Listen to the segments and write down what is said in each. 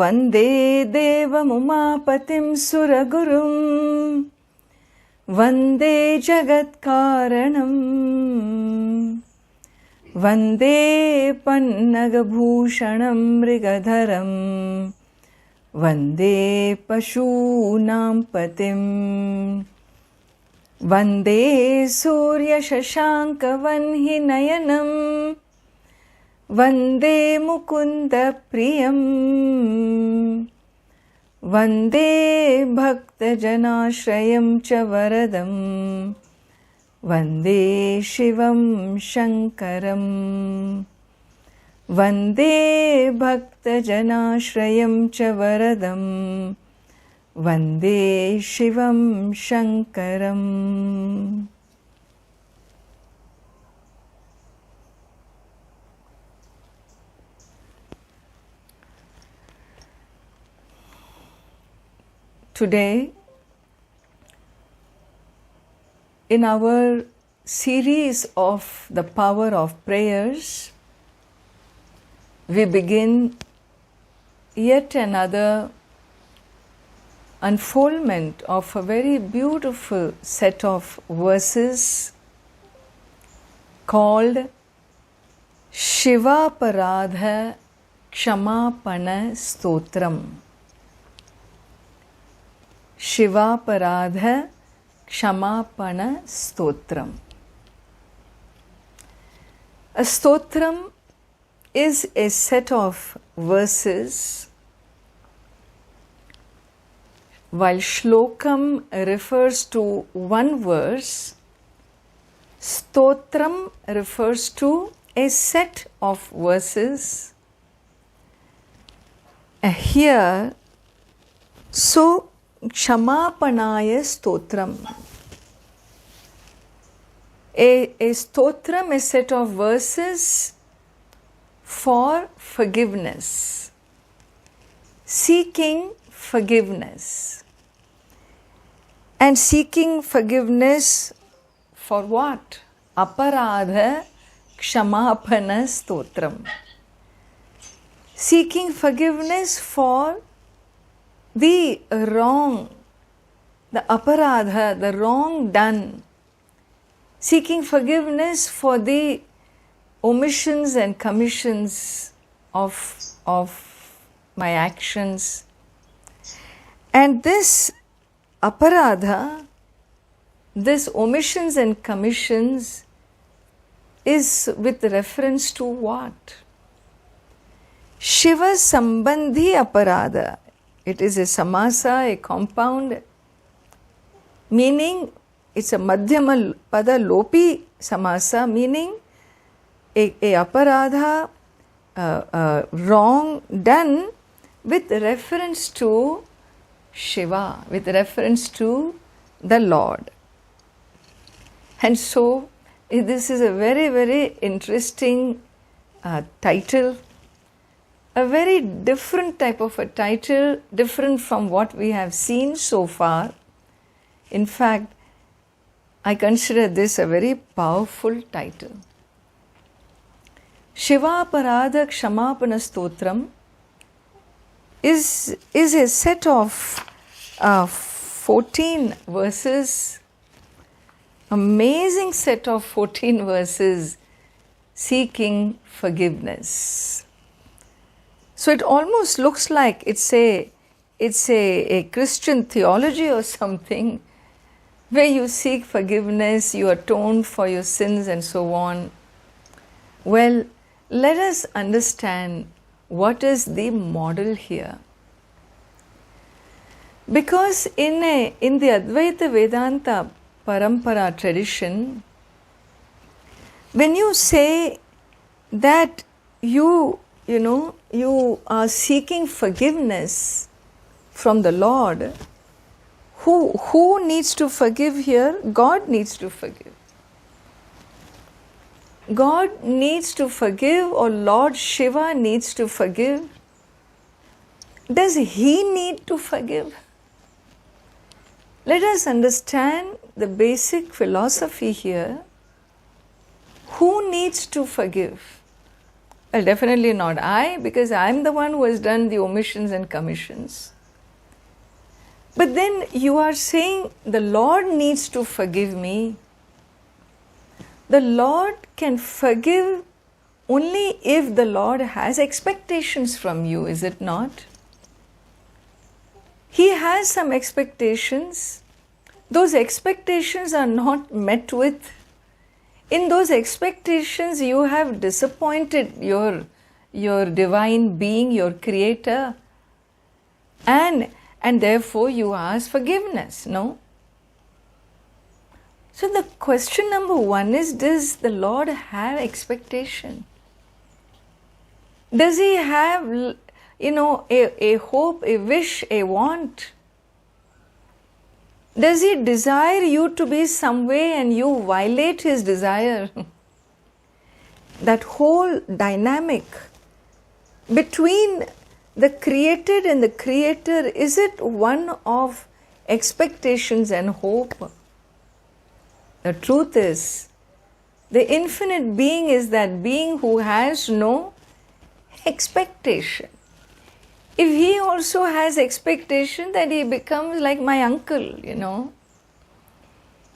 Vande Devam Umapatim Suragurum Vande Jagat Karanam Vande Pannagabhushanam Mrigadharam Vande Pashunam Patim Vande Surya Shashanka Vanhi Nayanam Vande Mukunda Priyam Vande Bhakta Janashrayam Cha Varadam Vande Shivam Shankaram Vande Bhakta Janashrayam Cha Varadam Vande Shivam Shankaram. Today, in our series of the power of prayers, we begin yet another unfoldment of a very beautiful set of verses called Shiva aparadha ksamapana stotram. Shiva aparadha ksamapana stotram. A stotram is a set of verses, while shlokam refers to one verse, stotram refers to a set of verses. Here, so Kshamapanaya stotram. A stotram, a set of verses for forgiveness, seeking forgiveness. And seeking forgiveness for what? Aparadha ksamapana stotram. Seeking forgiveness for the wrong, the aparadha, the wrong done. Seeking forgiveness for the omissions and commissions of my actions. And this aparadha, this omissions and commissions, is with reference to what? Shiva sambandhi aparadha. It is a samasa, a compound, meaning it's a madhyama pada lopi samasa, meaning a aparadha, wrong done with reference to Shiva, with reference to the Lord. And so this is a very, very interesting title. A very different type of a title, different from what we have seen so far. In fact, I consider this a very powerful title. Shiva aparadha ksamapana stotram is a set of 14 verses, amazing set of 14 verses seeking forgiveness. So it almost looks like it's a Christian theology or something, where you seek forgiveness, you atone for your sins and so on. Well, let us understand what is the model here. Because in the Advaita Vedanta Parampara tradition, when you say that you are seeking forgiveness from the Lord, who needs to forgive here? God needs to forgive. God needs to forgive, or Lord Shiva needs to forgive. Does he need to forgive? Let us understand the basic philosophy here. Who needs to forgive? Well, definitely not I, because I'm the one who has done the omissions and commissions. But then you are saying the Lord needs to forgive me. The Lord can forgive only if the Lord has expectations from you, is it not? He has some expectations. Those expectations are not met with. In those expectations, you have disappointed your divine being, your creator, and therefore you ask forgiveness, no? So the question number one is, does the Lord have expectation? Does He have, a hope, a wish, a want? Does He desire you to be some way and you violate His desire? That whole dynamic between the created and the creator, is it one of expectations and hope? The truth is, the infinite being is that being who has no expectation. If he also has expectation, then he becomes like my uncle,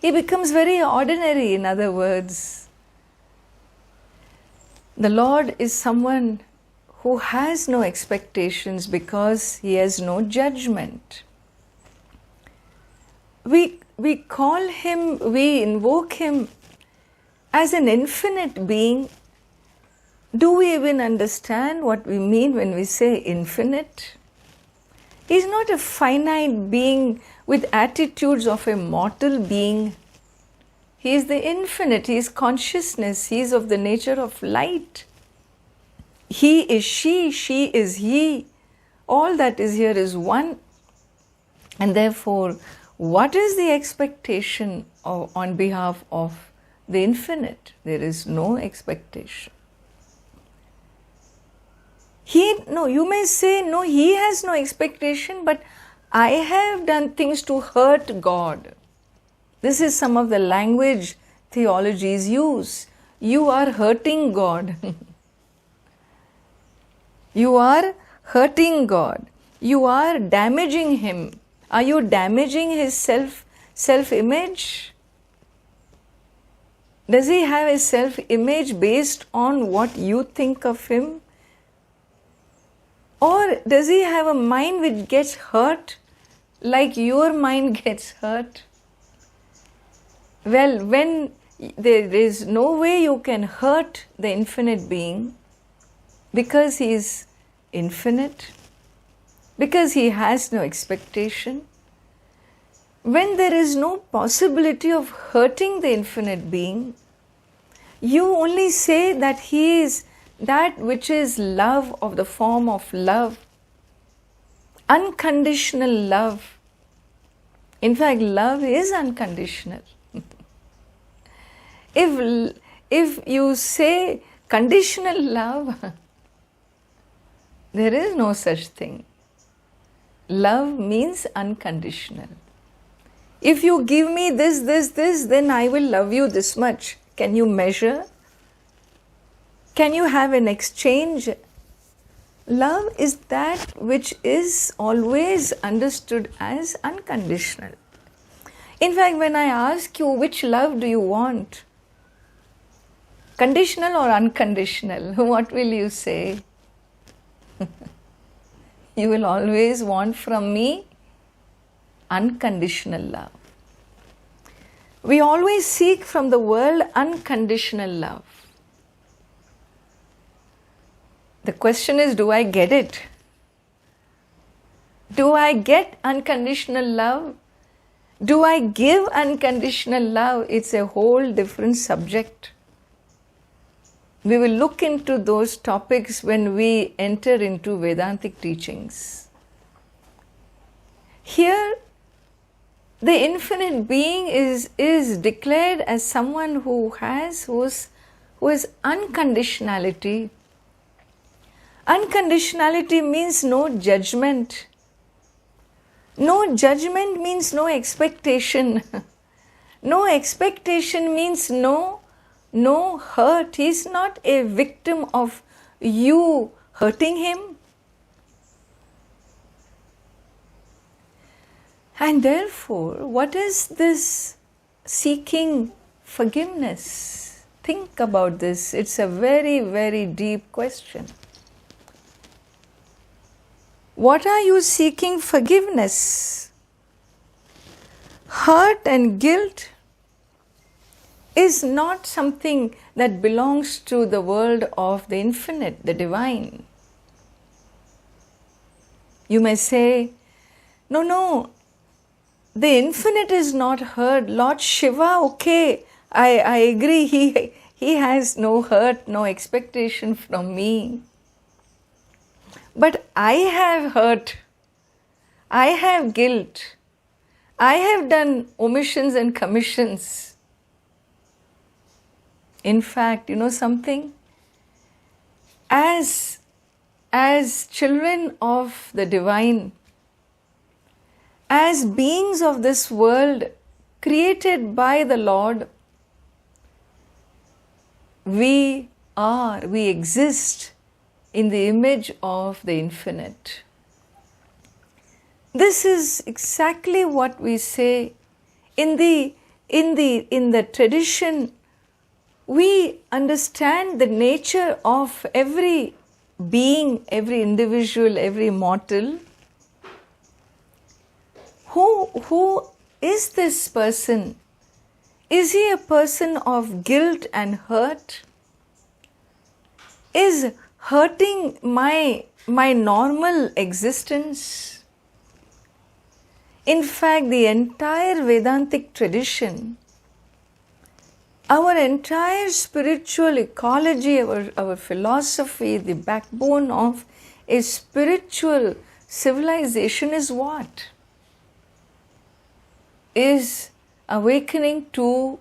He becomes very ordinary, in other words. The Lord is someone who has no expectations because He has no judgment. We call Him, we invoke Him as an infinite being. Do we even understand what we mean when we say infinite? He's not a finite being with attitudes of a mortal being. He is the infinite, He is consciousness, He is of the nature of light. He is she is he. All that is here is one. And therefore, what is the expectation on behalf of the infinite? There is no expectation. You may say, no, He has no expectation, but I have done things to hurt God. This is some of the language theologies use. You are hurting God. You are hurting God. You are damaging Him. Are you damaging His self-image? Does He have a self-image based on what you think of Him? Or does He have a mind which gets hurt like your mind gets hurt? Well, when there is no way you can hurt the infinite being, because He is infinite, because He has no expectation, when there is no possibility of hurting the infinite being, you only say that He is that which is love, of the form of love, unconditional love. In fact, love is unconditional. If you say conditional love, there is no such thing. Love means unconditional. If you give me this, then I will love you this much. Can you measure? Can you have an exchange? Love is that which is always understood as unconditional. In fact, when I ask you which love do you want, conditional or unconditional, what will you say? You will always want from me unconditional love. We always seek from the world unconditional love. The question is, do I get it? Do I get unconditional love? Do I give unconditional love? It's a whole different subject. We will look into those topics when we enter into Vedantic teachings. Here, the infinite being is declared as someone who has unconditionality. Unconditionality means no judgment. No judgment means no expectation. No expectation means no hurt. He is not a victim of you hurting him? And therefore, what is this seeking forgiveness? Think about this. It's a very, very deep question. What are you seeking forgiveness? Hurt and guilt is not something that belongs to the world of the infinite, the divine. You may say, no, the infinite is not hurt. Lord Shiva, okay, I agree, he has no hurt, no expectation from me. But I have hurt, I have guilt, I have done omissions and commissions. In fact, you know something? As children of the divine, as beings of this world created by the Lord, we exist in the image of the infinite. This is exactly what we say in the tradition. We understand the nature of every being, every individual, every mortal. Who is this person? Is he a person of guilt and hurt? Is hurting my normal existence? In fact, the entire Vedantic tradition, our entire spiritual ecology, our philosophy, the backbone of a spiritual civilization is what? Is awakening to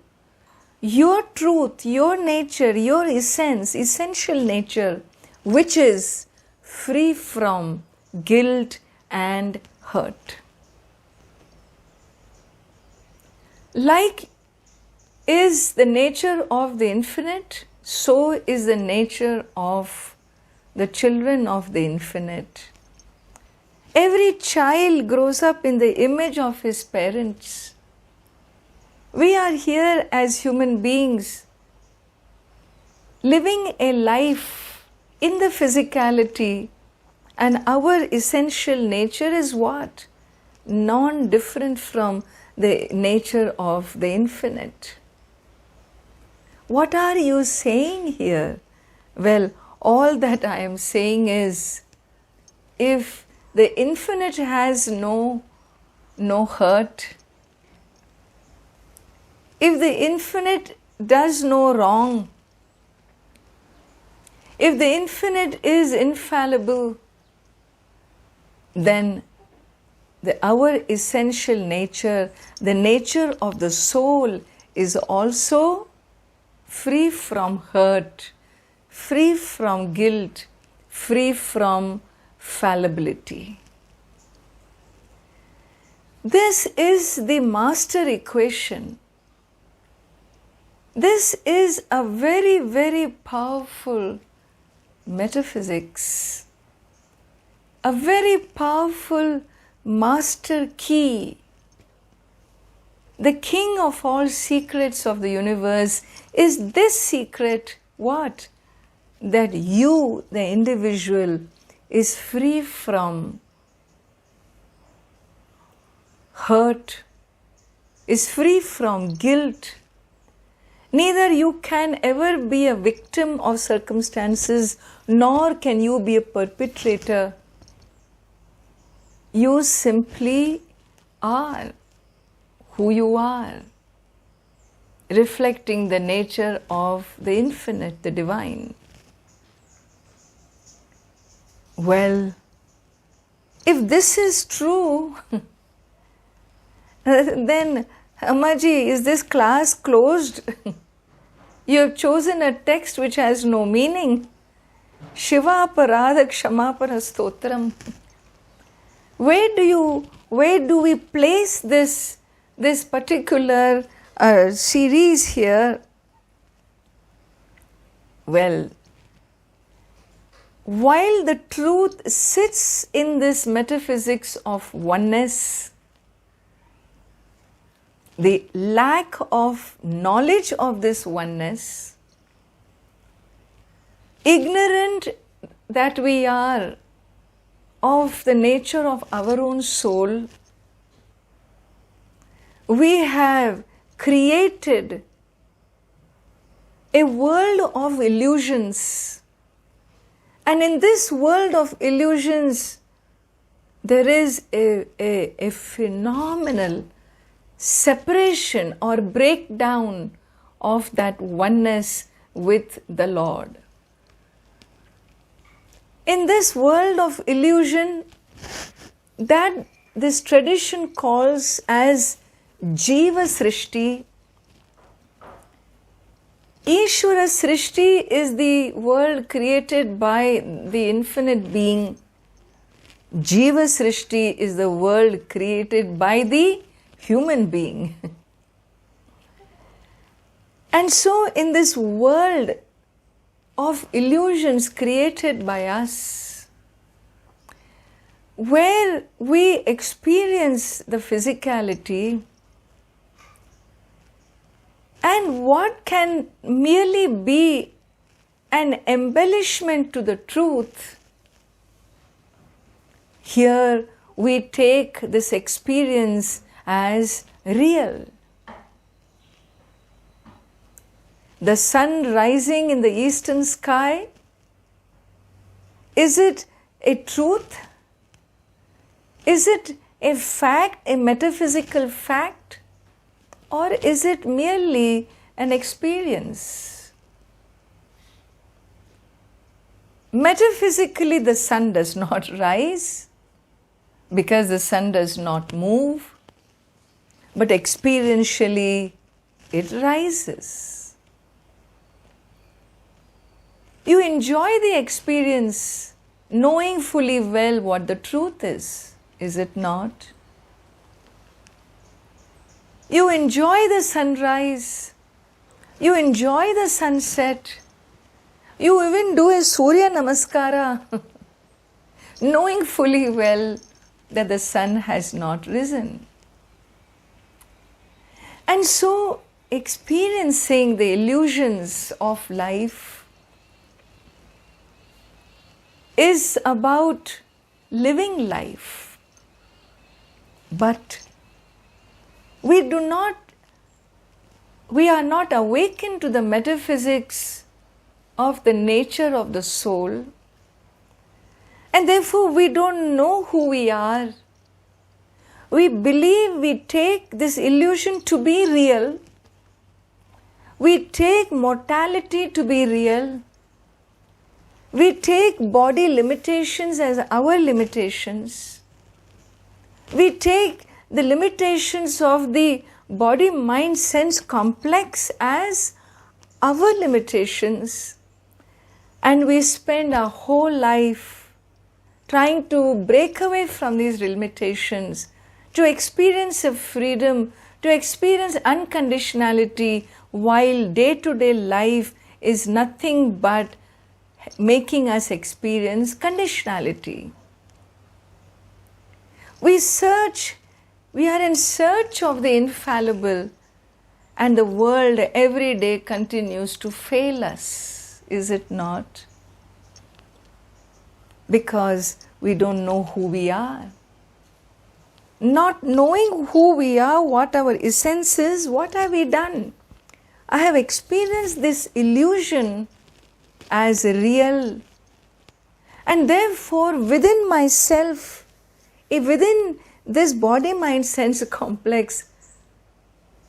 your truth, your nature, your essence, essential nature, which is free from guilt and hurt. Like is the nature of the infinite, so is the nature of the children of the infinite. Every child grows up in the image of his parents. We are here as human beings, living a life in the physicality, and our essential nature is what? Non-different from the nature of the infinite. What are you saying here? Well, all that I am saying is, if the infinite has no hurt, if the infinite does no wrong, if the infinite is infallible, then our essential nature, the nature of the soul, is also free from hurt, free from guilt, free from fallibility. This is the master equation. This is a very, very powerful metaphysics, a very powerful master key. The king of all secrets of the universe is this secret, what? That you, the individual, is free from hurt, is free from guilt. Neither you can ever be a victim of circumstances, nor can you be a perpetrator. You simply are who you are, reflecting the nature of the infinite, the divine. Well, if this is true, then Ammaji, is this class closed? You have chosen a text which has no meaning. Shiva aparadha ksamapana stotram. Where do we place this particular series here? Well, while the truth sits in this metaphysics of oneness, the lack of knowledge of this oneness, ignorant that we are of the nature of our own soul, we have created a world of illusions. And in this world of illusions, there is a phenomenal separation or breakdown of that oneness with the Lord. In this world of illusion, that this tradition calls as Jiva Srishti. Ishvara Srishti is the world created by the infinite being. Jiva Srishti is the world created by the human being. And so in this world of illusions created by us, where we experience the physicality, and what can merely be an embellishment to the truth, here we take this experience as real. The sun rising in the eastern sky, is it a truth? Is it a fact, a metaphysical fact? Or is it merely an experience? Metaphysically, the sun does not rise because the sun does not move, but experientially it rises. You enjoy the experience knowing fully well what the truth is it not? You enjoy the sunrise, you enjoy the sunset, you even do a Surya Namaskara, knowing fully well that the sun has not risen. And so, experiencing the illusions of life is about living life, but we are not awakened to the metaphysics of the nature of the soul, and therefore we don't know who we are. We believe we take this illusion to be real. We take mortality to be real. We take body limitations as our limitations. We take the limitations of the body-mind-sense complex as our limitations. And we spend our whole life trying to break away from these limitations, to experience a freedom, to experience unconditionality, while day-to-day life is nothing but making us experience conditionality. We are in search of the infallible, and the world every day continues to fail us, is it not? Because we don't know who we are. Not knowing who we are, what our essence is, what have we done? I have experienced this illusion as real, and therefore within myself, within this body-mind-sense complex,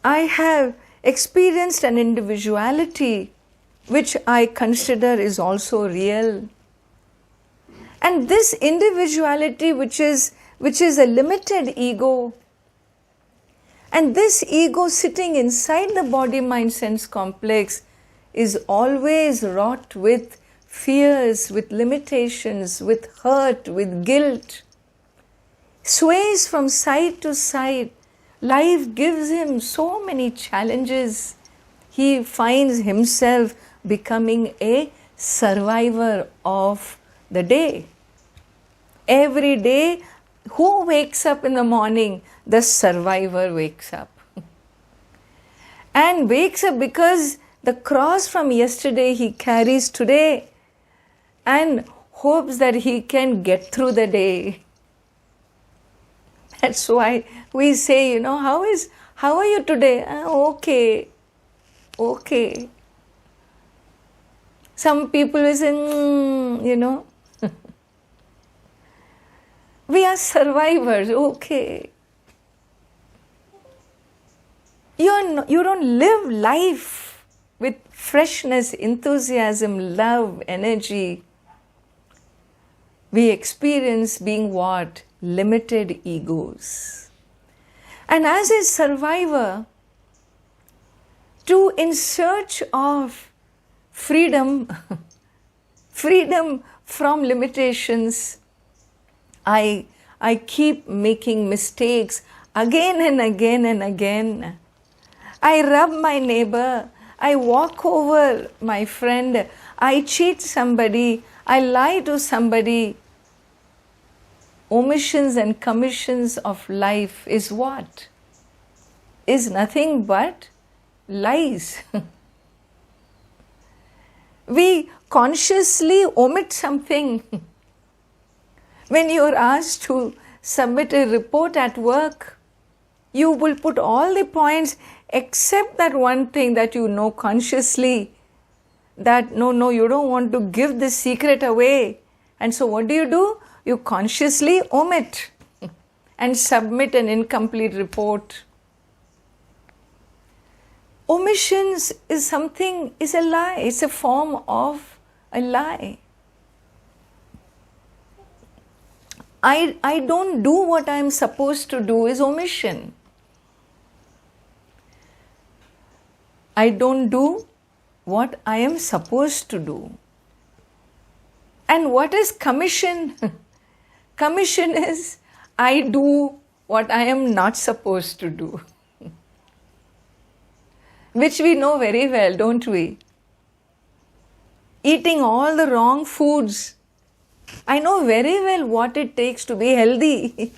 I have experienced an individuality which I consider is also real. And this individuality which is a limited ego, and this ego sitting inside the body-mind-sense complex is always wrought with fears, with limitations, with hurt, with guilt, sways from side to side. Life gives him so many challenges. He finds himself becoming a survivor of the day. Every day, who wakes up in the morning? The survivor wakes up. And wakes up because the cross from yesterday he carries today and hopes that he can get through the day. That's why we say, how are you today? Okay. Some people will say, we are survivors, okay. You don't live life with freshness, enthusiasm, love, energy. We experience being what? Limited egos. And as a survivor, in search of freedom, freedom from limitations, I keep making mistakes again and again and again. I rub my neighbor, I walk over my friend, I cheat somebody, I lie to somebody. Omissions and commissions of life is what? Is nothing but lies. We consciously omit something. When you are asked to submit a report at work, you will put all the points except that one thing that you know consciously that no, you don't want to give this secret away. And so what do? You consciously omit and submit an incomplete report. Omissions is a lie. It's a form of a lie. I don't do what I'm supposed to do is omission. I don't do what I am supposed to do. And what is commission? Commission is I do what I am not supposed to do. Which we know very well, don't we? Eating all the wrong foods. I know very well what it takes to be healthy.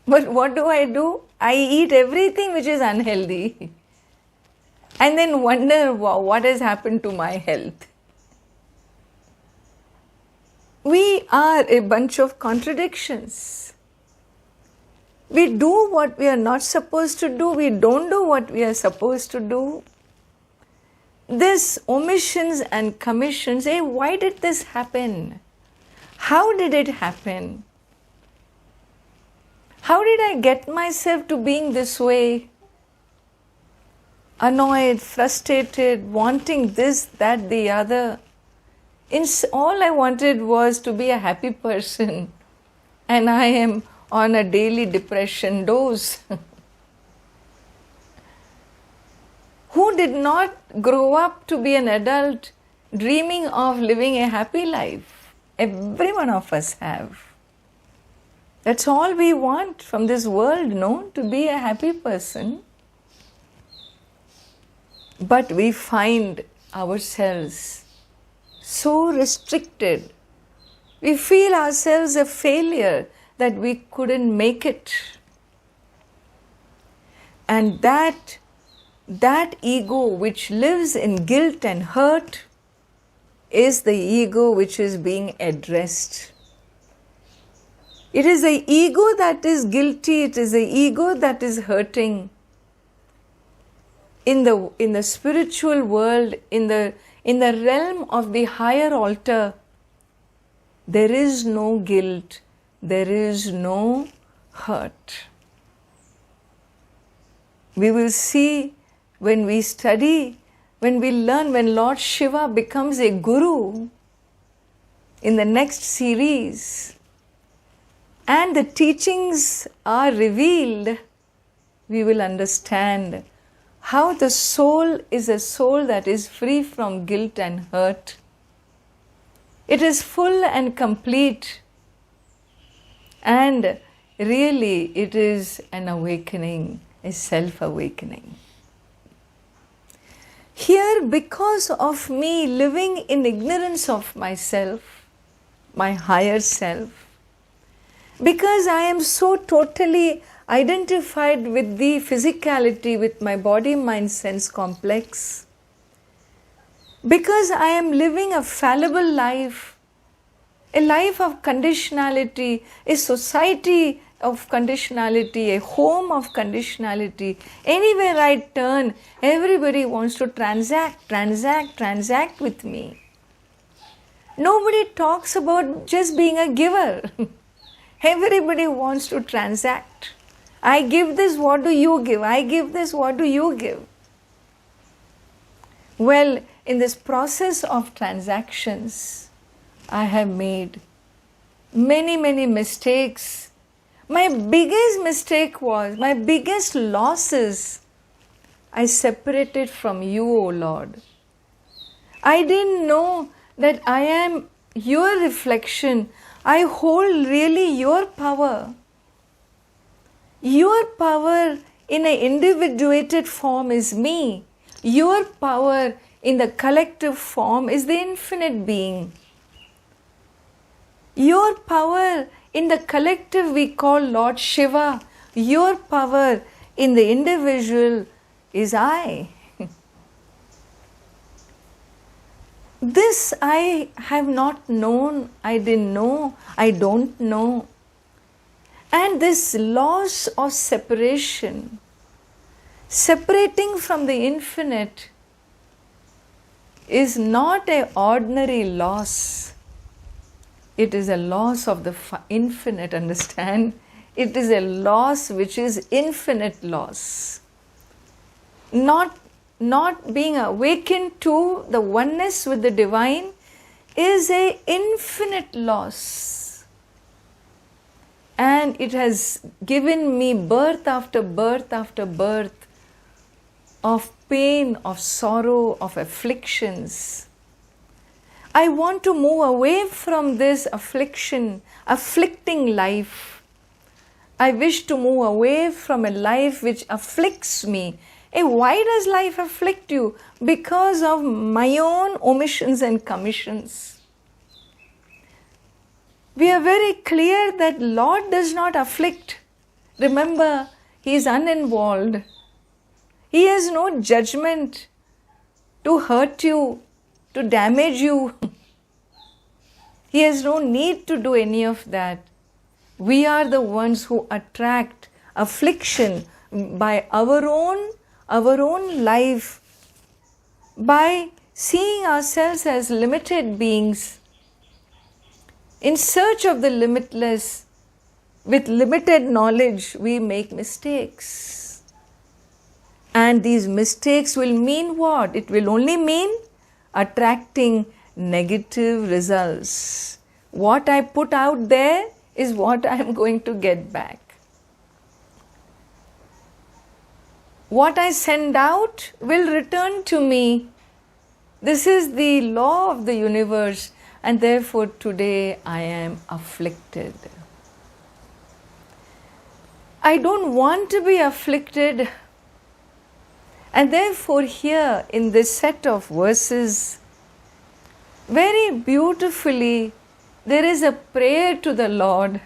But what do? I eat everything which is unhealthy. And then wonder what has happened to my health. We are a bunch of contradictions. We do what we are not supposed to do. We don't do what we are supposed to do. This omissions and commissions, why did this happen? How did it happen? How did I get myself to being this way? Annoyed, frustrated, wanting this, that, the other. All I wanted was to be a happy person, and I am on a daily depression dose. Who did not grow up to be an adult dreaming of living a happy life? Every one of us have. That's all we want from this world, no? To be a happy person. But we find ourselves so restricted. We feel ourselves a failure that we couldn't make it. And that ego which lives in guilt and hurt is the ego which is being addressed. It is the ego that is guilty, it is the ego that is hurting. In the spiritual world, in the realm of the higher altar, there is no guilt, there is no hurt. We will see when we study, when we learn, when Lord Shiva becomes a guru in the next series, and the teachings are revealed, we will understand how the soul is a soul that is free from guilt and hurt. It is full and complete, and really it is an awakening, a self-awakening. Here, because of me living in ignorance of myself, my higher self, because I am so totally identified with the physicality, with my body, mind, sense complex, because I am living a fallible life, a life of conditionality, a society of conditionality, a home of conditionality. Anywhere I turn, everybody wants to transact with me. Nobody talks about just being a giver. Everybody wants to transact. I give this, what do you give? I give this, what do you give? Well, in this process of transactions, I have made many mistakes. My biggest mistake was, my biggest loss is, I separated from you, O Lord. I didn't know that I am your reflection. I hold really your power. Your power in an individuated form is me. Your power in the collective form is the infinite being. Your power in the collective we call Lord Shiva. Your power in the individual is I. This I have not known, I didn't know, I don't know. And this loss of separation, separating from the infinite, is not an ordinary loss. It is a loss of the infinite, understand? It is a loss which is infinite loss. Not being awakened to the oneness with the divine is an infinite loss. And it has given me birth after birth after birth of pain, of sorrow, of afflictions. I want to move away from this afflicting life. I wish to move away from a life which afflicts me. Hey, why does life afflict you? Because of my own omissions and commissions. We are very clear that Lord does not afflict. Remember, He is uninvolved. He has no judgment to hurt you, to damage you. He has no need to do any of that. We are the ones who attract affliction by our own life, by seeing ourselves as limited beings in search of the limitless. With limited knowledge, we make mistakes. And these mistakes will mean what? It will only mean attracting negative results. What I put out there is what I am going to get back. What I send out will return to me. This is the law of the universe, and therefore today I am afflicted. I don't want to be afflicted, and therefore here in this set of verses, very beautifully, there is a prayer to the Lord,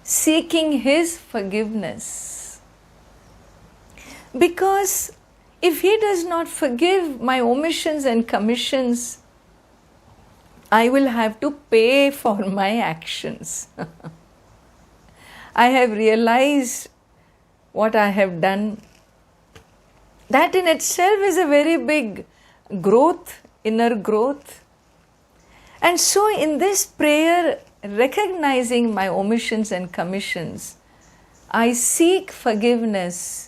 seeking His forgiveness. Because if He does not forgive my omissions and commissions, I will have to pay for my actions. I have realized what I have done. That in itself is a very big growth, inner growth. And so in this prayer, recognizing my omissions and commissions, I seek forgiveness.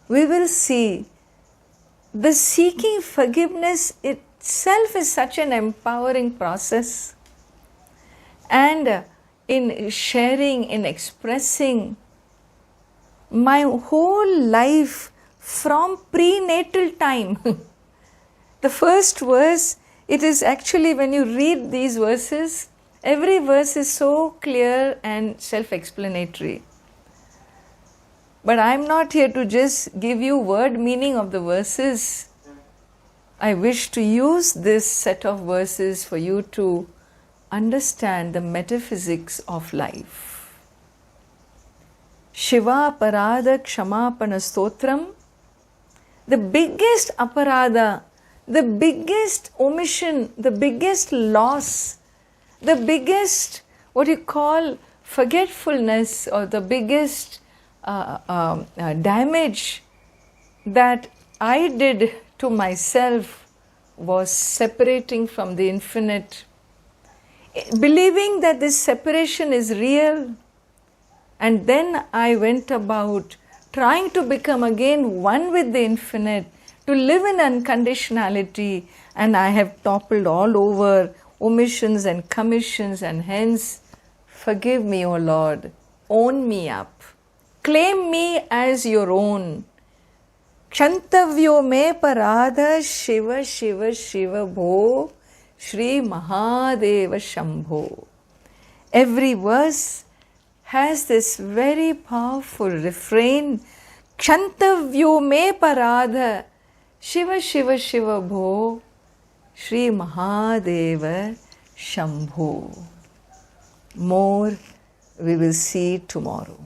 We will see the seeking forgiveness itself is such an empowering process. And in sharing, in expressing my whole life from prenatal time. The first verse, it is actually when you read these verses, every verse is so clear and self-explanatory. But I am not here to just give you word meaning of the verses. I wish to use this set of verses for you to understand the metaphysics of life. Shiva aparadha ksamapana stotram. The biggest aparadha, the biggest omission, the biggest loss, the biggest what you call forgetfulness, or the biggest damage that I did to myself was separating from the infinite, believing that this separation is real. And then I went about trying to become again one with the infinite, to live in unconditionality, and I have toppled all over omissions and commissions, and hence, forgive me, O Lord, own me up, claim me as your own. Kshantavyo me paradha Shiva Shiva Shiva Bho Shri Mahadeva Shambho. Every verse has this very powerful refrain, Kshantavyo me paradha Shiva Shiva Shiva Bho Shri Mahadeva Shambho. More we will see tomorrow.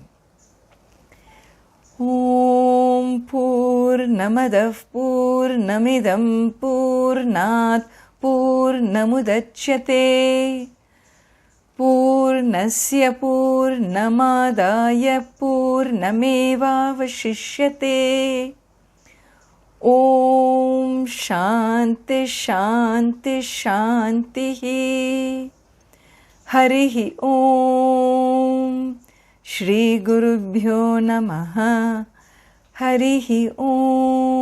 Om Purnamadav Purnamidam Purnat Purnamudachyate Purnasya Purnamadaya Purnameva Vashishyate. Om Shanti Shanti Shanti. Harihi Om. Shri Gurubhyo Namaha. Harihi Om.